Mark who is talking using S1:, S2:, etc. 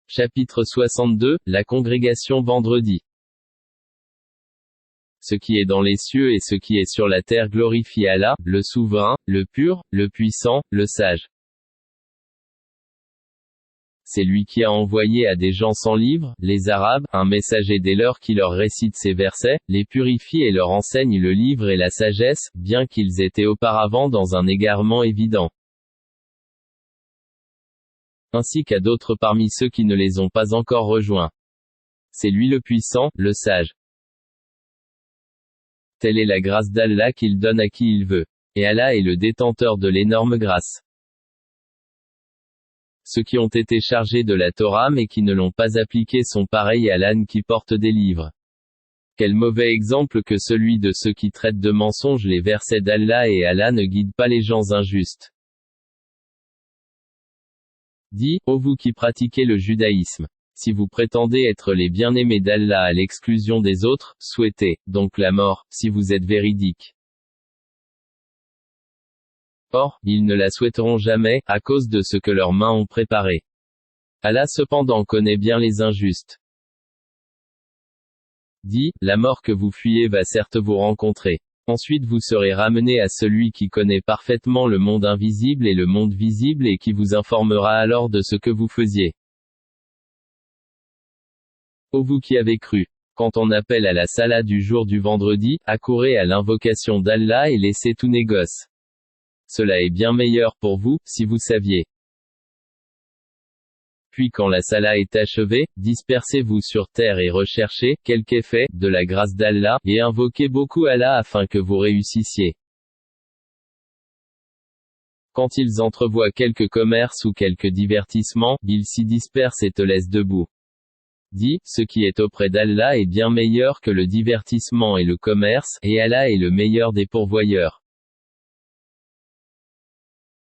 S1: Chapitre 62, la congrégation vendredi. Ce qui est dans les cieux et ce qui est sur la terre glorifie Allah, le souverain, le pur, le puissant, le sage. C'est lui qui a envoyé à des gens sans livre, les Arabes, un messager des leurs qui leur récite ces versets, les purifie et leur enseigne le livre et la sagesse, bien qu'ils étaient auparavant dans un égarement évident. Ainsi qu'à d'autres parmi ceux qui ne les ont pas encore rejoints. C'est lui le puissant, le sage. Telle est la grâce d'Allah qu'il donne à qui il veut. Et Allah est le détenteur de l'énorme grâce. Ceux qui ont été chargés de la Torah mais qui ne l'ont pas appliquée sont pareils à l'âne qui porte des livres. Quel mauvais exemple que celui de ceux qui traitent de mensonges les versets d'Allah, et Allah ne guide pas les gens injustes. Dis, ô vous qui pratiquez le judaïsme. Si vous prétendez être les bien-aimés d'Allah à l'exclusion des autres, souhaitez donc la mort, si vous êtes véridiques. Or, ils ne la souhaiteront jamais, à cause de ce que leurs mains ont préparé. Allah cependant connaît bien les injustes. Dis, la mort que vous fuyez va certes vous rencontrer. Ensuite vous serez ramenés à celui qui connaît parfaitement le monde invisible et le monde visible et qui vous informera alors de ce que vous faisiez. Ô vous qui avez cru, quand on appelle à la salat du jour du vendredi, accourez à l'invocation d'Allah et laissez tout négoce. Cela est bien meilleur pour vous, si vous saviez. Puis quand la salat est achevée, dispersez-vous sur terre et recherchez, quelque effet, de la grâce d'Allah, et invoquez beaucoup Allah afin que vous réussissiez. Quand ils entrevoient quelque commerce ou quelque divertissement, ils s'y dispersent et te laissent debout. Dis, ce qui est auprès d'Allah est bien meilleur que le divertissement et le commerce, et Allah est le meilleur des pourvoyeurs.